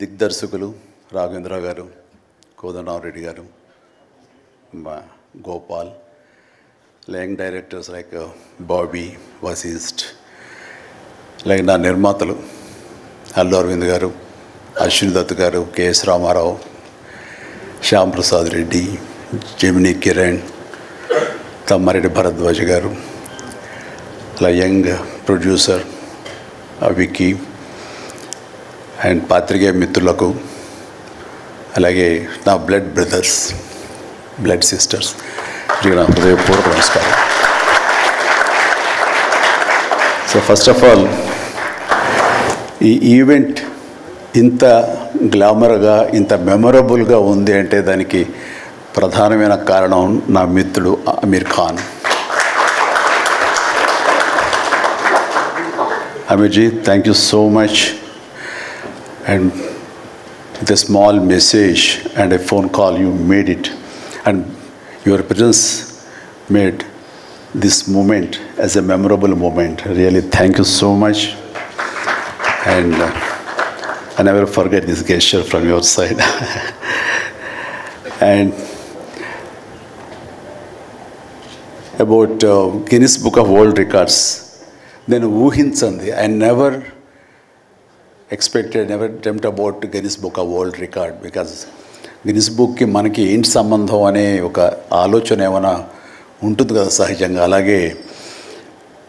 దిగ్దర్శకులు రాఘవేంద్రరావు గారు, కోదండరామరెడ్డి గారు, Gopal, young directors like Bobby, Vasishta, like నా నిర్మాతలు అల్లు అరవింద్ గారు, అశ్విని దత్ గారు, కెఎస్ రామారావు, శ్యామ్ ప్రసాద్ రెడ్డి, జెమినీ కిరణ్, తమ్మారెడ్డి భరద్వాజ్ గారు, అలా యంగ్ ప్రొడ్యూసర్ విక్కీ అండ్ పాత్రికేయ మిత్రులకు, అలాగే నా బ్లడ్ బ్రదర్స్, బ్లడ్ సిస్టర్స్, నా హృదయపూర్వక నమస్కారం. సో ఫస్ట్ ఆఫ్ ఆల్ ఈ ఈవెంట్ ఇంత గ్లామర్గా, ఇంత మెమొరబుల్గా ఉంది అంటే దానికి ప్రధానమైన కారణం నా మిత్రుడు Aamir Khan. Aamirji, thank you so much. And with a small message and a phone call, you made it, and your presence made this moment as a memorable moment. Really, thank you so much, and I never forget this gesture from your side. And about Guinness Book of World Records, then ఊహించండి, I never expected, never dreamt about Guinness Book of World Record, because Guinness బుక్కి మనకి ఏంటి సంబంధం అనే ఒక ఆలోచన ఏమైనా ఉంటుంది కదా సహజంగా. అలాగే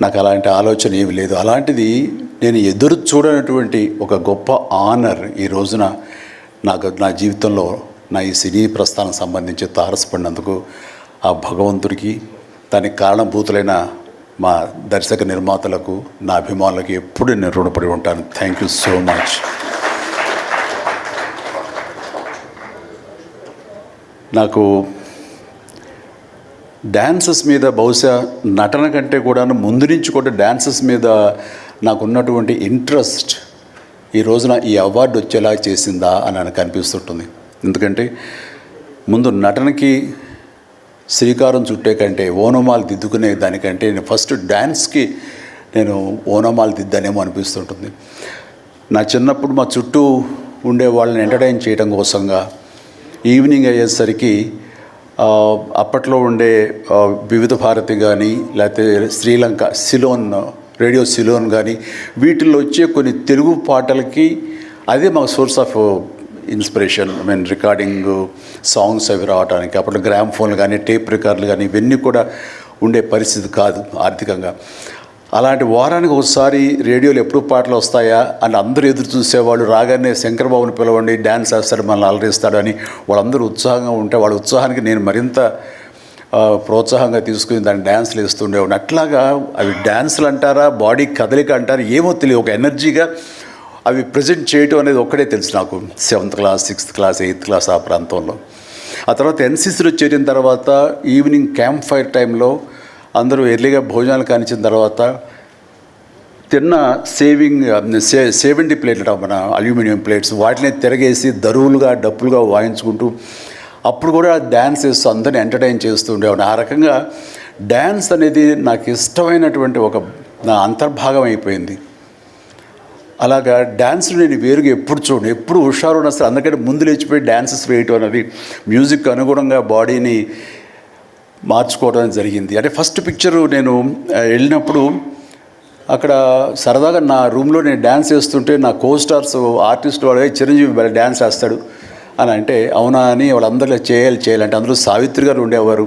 నాకు అలాంటి ఆలోచన ఏమి లేదు. అలాంటిది నేను ఎదురు చూడనటువంటి ఒక గొప్ప ఆనర్ ఈ రోజున నాకు నా జీవితంలో నా ఈ సినీ ప్రస్థానం సంబంధించి తారసపడినందుకు ఆ భగవంతుడికి, దానికి కారణభూతులైన మా దర్శక నిర్మాతలకు, నా అభిమానులకు ఎప్పుడు నేను రుణపడి ఉంటాను. Thank you so much. నాకు డ్యాన్సెస్ మీద, బహుశా నటన కంటే కూడా ముందు నుంచి కూడా డ్యాన్సెస్ మీద నాకున్నటువంటి ఇంట్రెస్ట్ ఈ రోజున ఈ అవార్డు వచ్చేలా చేసిందా అని నాకు అనిపిస్తుంటుంది. ఎందుకంటే ముందు నటనకి శ్రీకారం చుట్టే కంటే, ఓనమాలు దిద్దుకునే దానికంటే నేను ఫస్ట్ డ్యాన్స్కి నేను ఓనమాలు దిద్దానేమో అనిపిస్తుంటుంది. నా చిన్నప్పుడు మా చుట్టూ ఉండే వాళ్ళని ఎంటర్టైన్ చేయడం కోసంగా ఈవినింగ్ అయ్యేసరికి అప్పట్లో ఉండే వివిధ భారతి కానీ, లేకపోతే శ్రీలంక సిలోన్, రేడియో సిలోన్ కానీ, వీటిల్లో వచ్చే కొన్ని తెలుగు పాటలకి అదే మాకు source of inspiration. I mean recording songs అవి రావడానికి. అప్పుడు గ్రామ్ ఫోన్లు కానీ, టేప్ రికార్డులు కానీ ఇవన్నీ కూడా ఉండే పరిస్థితి కాదు ఆర్థికంగా. అలాంటి వారానికి ఒకసారి రేడియోలో ఎప్పుడు పాటలు వస్తాయా అని అందరూ ఎదురు చూసేవాళ్ళు. రాగానే శంకర్బాబుని పిలవండి, డ్యాన్స్ వేస్తాడు, మనల్ని అలరిస్తాడు అని వాళ్ళందరూ ఉత్సాహంగా ఉంటే, వాళ్ళ ఉత్సాహానికి నేను మరింత ప్రోత్సాహంగా తీసుకుని దాన్ని డ్యాన్స్లు వేస్తుండేవాడిని. అట్లాగా అవి డ్యాన్సులు అంటారా, బాడీ కదలిక అంటారా ఏమో తెలియదు, ఒక ఎనర్జీగా అవి ప్రజెంట్ చేయటం అనేది ఒక్కడే తెలుసు నాకు. 7th class, 6th class, 8th class ఆ ప్రాంతంలో. ఆ తర్వాత ఎన్సీసీలో చేరిన తర్వాత ఈవినింగ్ క్యాంప్ ఫైర్ టైంలో అందరూ ఎర్లీగా భోజనాలు కానిచ్చిన తర్వాత తిన్న 70 ప్లేట్లు మన అల్యూమినియం ప్లేట్స్, వాటిని తిరగేసి దరువులుగా, డప్పులుగా వాయించుకుంటూ అప్పుడు కూడా డ్యాన్స్ వేస్తూ అందరిని ఎంటర్టైన్ చేస్తూ ఉండేవాడిని. ఆ రకంగా డ్యాన్స్ అనేది నాకు ఇష్టమైనటువంటి ఒక నా అంతర్భాగం అయిపోయింది. అలాగా డ్యాన్స్ నేను వేరుగా ఎప్పుడు చూడండి, ఎప్పుడు హుషారు ఉన్నా సరే అందుకంటే ముందు లేచిపోయి డ్యాన్సెస్ వేయటం అనేది మ్యూజిక్ అనుగుణంగా బాడీని మార్చుకోవడం జరిగింది. అంటే ఫస్ట్ పిక్చరు నేను వెళ్ళినప్పుడు అక్కడ సరదాగా నా రూమ్లో నేను డ్యాన్స్ వేస్తుంటే నా కోస్టార్స్ ఆర్టిస్ట్ వాడు చిరంజీవి డ్యాన్స్ వేస్తాడు అని అంటే అవునా అని వాళ్ళందరూ చేయాలంటే అందరూ సావిత్రి గారు ఉండేవారు,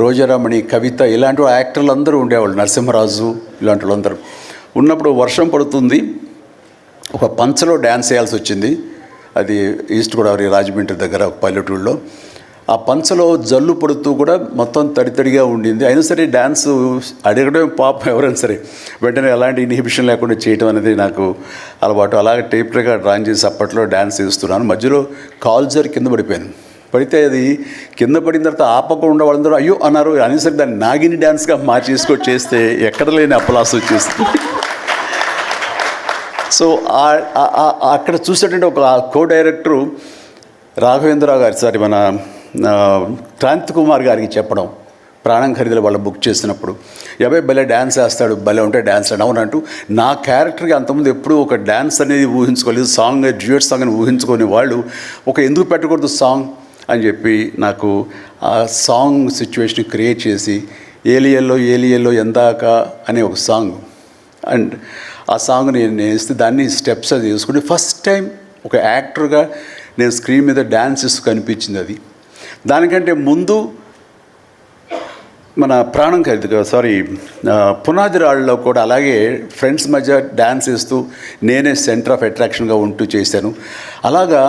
రోజారామణి, కవిత, ఇలాంటి యాక్టర్లు అందరూ ఉండేవాళ్ళు, నరసింహరాజు ఇలాంటి వాళ్ళందరూ ఉన్నప్పుడు వర్షం పడుతుంది. ఒక పంచలో డ్యాన్స్ వేయాల్సి వచ్చింది. అది ఈస్ట్ గోదావరి రాజమండ్రి దగ్గర ఒక పల్లెటూళ్ళలో. ఆ పంచలో జల్లు పడుతూ కూడా మొత్తం తడితడిగా ఉండింది. అయినా సరే డ్యాన్స్ అడగడం పాపం ఎవరైనా సరే వెంటనే ఎలాంటి ఇన్హిబిషన్ లేకుండా చేయడం అనేది నాకు అలవాటు. అలాగే టేప్ రికార్డ్ డ్రాయింగ్ చేసి అప్పట్లో డ్యాన్స్ వేస్తున్నాను. మధ్యలో కాల్ జారి కింద పడిపోయాను. పడితే అది కింద పడిన తర్వాత ఆపకుండా వాళ్ళందరూ అయ్యో అన్నారు. అయినా సరే దాన్ని నాగిని డ్యాన్స్గా మార్చేసుకొని చేస్తే ఎక్కడ లేని అప్పలాస్ వచ్చేస్తుంది. సో అక్కడ చూసేటంటే ఒక కో డైరెక్టరు రాఘవేంద్రరావు గారి, మన క్రాంతి కుమార్ గారికి చెప్పడం, ప్రాణం ఖరీదులు వాళ్ళు బుక్ చేసినప్పుడు అబ్బాయి భలే డ్యాన్స్ వేస్తాడు, భలే ఉంటే డ్యాన్స్ అవునంటూ నా క్యారెక్టర్కి అంతకుముందు ఎప్పుడూ ఒక డ్యాన్స్ అనేది ఊహించుకోలేదు, సాంగ్ డ్యూయట్ సాంగ్ అని ఊహించుకొని వాళ్ళు ఒక ఎందుకు పెట్టకూడదు సాంగ్ అని చెప్పి నాకు ఆ సాంగ్ సిచ్యువేషన్ క్రియేట్ చేసి ఏలియల్లో ఎందాక అనే ఒక సాంగ్, అండ్ ఆ సాంగ్ నేను వేస్తే దాన్ని స్టెప్స్ అది వేసుకుంటే ఫస్ట్ టైం ఒక యాక్టర్గా నేను స్క్రీన్ మీద డ్యాన్స్ ఇస్తూ కనిపించింది. అది దానికంటే ముందు మన ప్రాణం ఖరీదు పునాది రాళ్ళలో కూడా అలాగే ఫ్రెండ్స్ మధ్య డ్యాన్స్ వేస్తూ నేనే సెంటర్ ఆఫ్ అట్రాక్షన్గా ఉంటూ చేశాను. అలాగా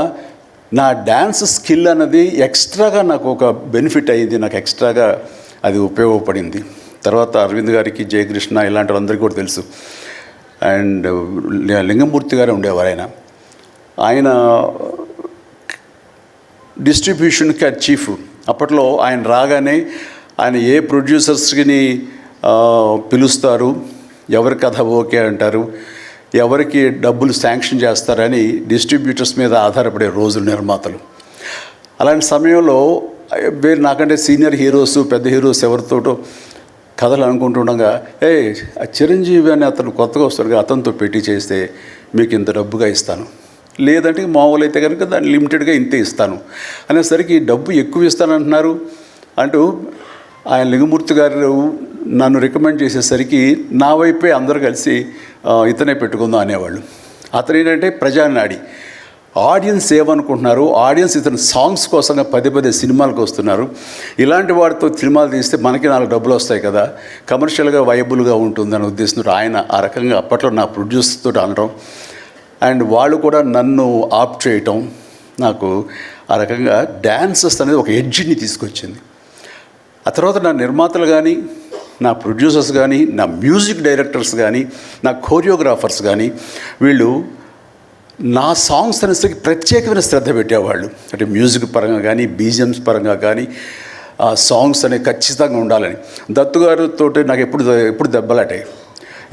నా డ్యాన్స్ స్కిల్ అన్నది ఎక్స్ట్రాగా నాకు ఒక బెనిఫిట్ అయ్యింది, నాకు ఎక్స్ట్రాగా అది ఉపయోగపడింది. తర్వాత అరవింద్ గారికి, జయకృష్ణ ఇలాంటి వాళ్ళందరికీ కూడా తెలుసు. అండ్ లింగమూర్తి గారు ఉండేవారు, ఆయన డిస్ట్రిబ్యూషన్కి చీఫ్. అప్పట్లో ఆయన రాగానే ఆయన ఏ ప్రొడ్యూసర్స్కి పిలుస్తారు, ఎవరి కథ ఓకే అంటారు, ఎవరికి డబ్బులు శాంక్షన్ చేస్తారని డిస్ట్రిబ్యూటర్స్ మీద ఆధారపడే రోజులు నిర్మాతలు. అలాంటి సమయంలో వేరు నాకంటే సీనియర్ హీరోస్, పెద్ద హీరోస్ ఎవరితోటో కథలు అనుకుంటుండగా చిరంజీవి అని అతను కొత్తగా వస్తాడుగా, అతనితో పెట్టి చేస్తే మీకు ఇంత డబ్బుగా ఇస్తాను, లేదంటే మామూలు అయితే కనుక దాన్ని లిమిటెడ్గా ఇంతే ఇస్తాను అనేసరికి డబ్బు ఎక్కువ ఇస్తానంటున్నారు అంటూ ఆయన లింగమూర్తి గారు నన్ను రికమెండ్ చేసేసరికి నా వైపే అందరూ కలిసి ఇతనే పెట్టుకుందాం అనేవాళ్ళు. అతను ఏంటంటే ప్రజానాడి, ఆడియన్స్ ఏమనుకుంటున్నారు, ఆడియన్స్ ఇతను సాంగ్స్ కోసంగా పదే సినిమాలకు వస్తున్నారు, ఇలాంటి వాటితో సినిమాలు తీస్తే మనకి 4 డబ్బులు వస్తాయి కదా, కమర్షియల్గా వైబుల్గా ఉంటుందని ఉద్దేశంతో ఆయన ఆ రకంగా అప్పట్లో నా ప్రొడ్యూసర్తో అనడం, అండ్ వాళ్ళు కూడా నన్ను ఆప్ చేయటం నాకు ఆ రకంగా డ్యాన్సెస్ అనేది ఒక ఎడ్జిని తీసుకొచ్చింది. ఆ తర్వాత నా నిర్మాతలు కానీ, నా ప్రొడ్యూసర్స్ కానీ, నా మ్యూజిక్ డైరెక్టర్స్ కానీ, నా కోరియోగ్రాఫర్స్ కానీ వీళ్ళు నా సాంగ్స్ అనేసరికి ప్రత్యేకమైన శ్రద్ధ పెట్టేవాళ్ళు. అంటే మ్యూజిక్ పరంగా కానీ, బీజిఎమ్స్ పరంగా కానీ ఆ సాంగ్స్ అనేవి ఖచ్చితంగా ఉండాలని. దత్తు గారితో నాకు ఎప్పుడు దెబ్బలాటాయి,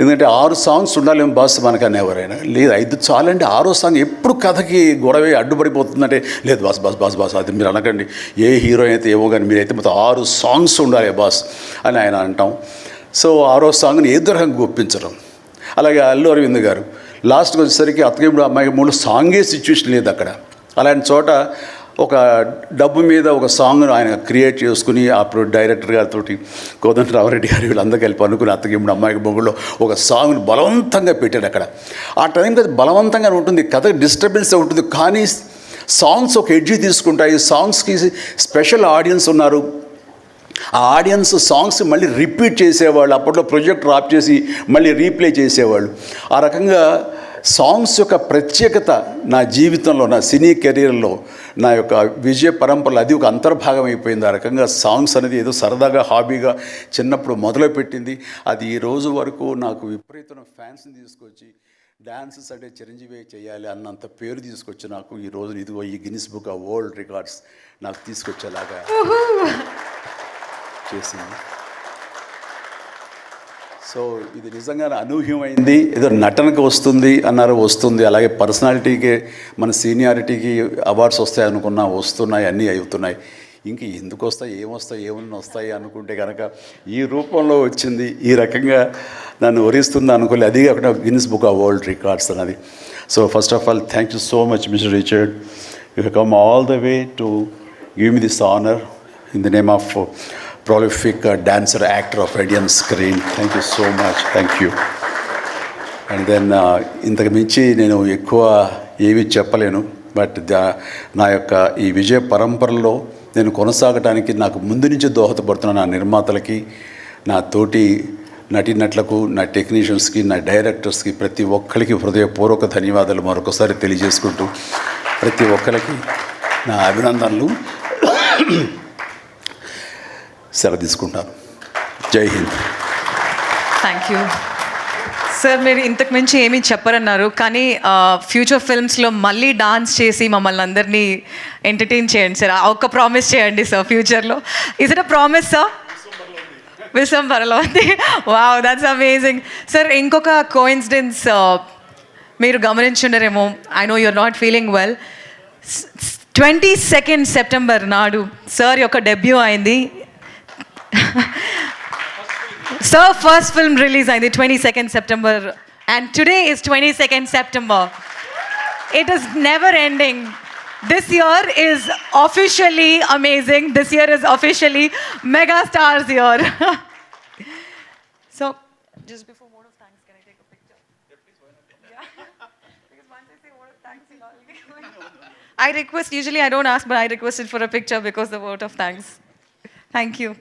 ఎందుకంటే 6 సాంగ్స్ ఉండాలేమో బాస్ మనకని ఎవరైనా, లేదు 5 చాలండి, 6వ సాంగ్ ఎప్పుడు కథకి గొడవ అడ్డుపడిపోతుందంటే, లేదు బాస్ అది మీరు అనకండి, ఏ హీరో అయితే ఏమో కానీ మీరైతే మొత్తం 6 సాంగ్స్ ఉండాలి బాస్ అని ఆయన అంటాం. సో 6వ సాంగ్ని ఏ రకంగా ఒప్పించడం. అలాగే అల్లు అరవింద్ గారు లాస్ట్కి వచ్చేసరికి అత్తగేముడు అమ్మాయి 3 సాంగే సిచ్యువేషన్ లేదు అక్కడ. అలాంటి చోట ఒక డబ్బు మీద ఒక సాంగ్ను ఆయన క్రియేట్ చేసుకుని ఆ డైరెక్టర్ గారితో కోదండరామరెడ్డి గారు వీళ్ళందరూ కలిపి అనుకుని అత్తగేముడు అమ్మాయికి బొంగులో ఒక సాంగ్ను బలవంతంగా పెట్టాడు అక్కడ. ఆ టైంకి అది బలవంతంగా ఉంటుంది, కథ డిస్టర్బెన్స్ ఉంటుంది, కానీ సాంగ్స్ ఒక ఎడ్జి తీసుకుంటాయి. సాంగ్స్కి స్పెషల్ ఆడియన్స్ ఉన్నారు. ఆ ఆడియన్స్ సాంగ్స్ మళ్ళీ రిపీట్ చేసేవాళ్ళు, అప్పట్లో ప్రొజెక్టర్ ఆఫ్ చేసి మళ్ళీ రీప్లే చేసేవాళ్ళు. ఆ రకంగా సాంగ్స్ యొక్క ప్రత్యేకత నా జీవితంలో, నా సినీ కెరీర్లో, నా యొక్క విజయ పరంపరలో అది ఒక అంతర్భాగం అయిపోయింది. ఆ రకంగా సాంగ్స్ అనేది ఏదో సరదాగా హాబీగా చిన్నప్పుడు మొదలుపెట్టింది. అది ఈ రోజు వరకు నాకు విపరీతమైన ఫ్యాన్స్ని తీసుకొచ్చి డాన్సెస్ అంటే చిరంజీవి చేయాలి అన్నంత పేరు తీసుకొచ్చి నాకు ఈ రోజు ఇదిగో ఈ Guinness book of world records నాకు తీసుకొచ్చేలాగా చేసింది. సో ఇది నిజంగా అనూహ్యమైంది. ఏదో నటనకు వస్తుంది అన్నారు, వస్తుంది. అలాగే పర్సనాలిటీకి, మన సీనియారిటీకి అవార్డ్స్ వస్తాయి అనుకున్నా వస్తున్నాయి, అన్నీ అవుతున్నాయి. ఇంక ఎందుకు వస్తాయి, ఏమన్నా వస్తాయి అనుకుంటే కనుక ఈ రూపంలో వచ్చింది. ఈ రకంగా నన్ను వరిస్తుంది అనుకోలే. అది కాకుండా Guinness book of world records అన్నది. So first of all thank you so much mister Richard. You have come all the way to give me this honour in the name of prolific dancer, actor of Indian screen. Thank you so much. Thank you. And then ఇంతకు మించి నేను ఎక్కువ ఏమీ చెప్పలేను. But నా యొక్క ఈ విజయ పరంపరలో నేను కొనసాగడానికి నాకు ముందు నుంచి దోహదపడుతున్న నా నిర్మాతలకి, నా తోటి నటీనటులకు, నా టెక్నీషియన్స్కి, నా డైరెక్టర్స్కి, ప్రతి ఒక్కరికి హృదయపూర్వక ధన్యవాదాలు మరొకసారి తెలియజేసుకుంటూ ప్రతి ఒక్కరికి నా అభినందనలు సెలవు తీసుకుంటాను. జై హింద్. Thank you sir. మీరు ఇంతకు మించి ఏమీ చెప్పరన్నారు, కానీ ఫ్యూచర్ ఫిల్మ్స్లో మళ్ళీ డాన్స్ చేసి మమ్మల్ని అందరినీ ఎంటర్టైన్ చేయండి సార్. ఒక్క ప్రామిస్ చేయండి సార్ ఫ్యూచర్లో. Is it a promise sir? విశ్వంబరలో. Wow, that's amazing sir. ఇంకొక కోఇన్సిడెన్స్ మీరు గమనించుండరేమో, I know you are not feeling well. 22 September నాడు సార్ యొక్క డెబ్యూ అయింది. Sir, first film release on the 22nd September, and today is 22nd September. It is never ending. This year is officially amazing. This year is officially mega stars year. So, just before vote of thanks, can I take a picture? Yeah. Because once I say vote of thanks, you'll all be I request, usually I don't ask, but I requested for a picture because the vote of thanks. Thank you.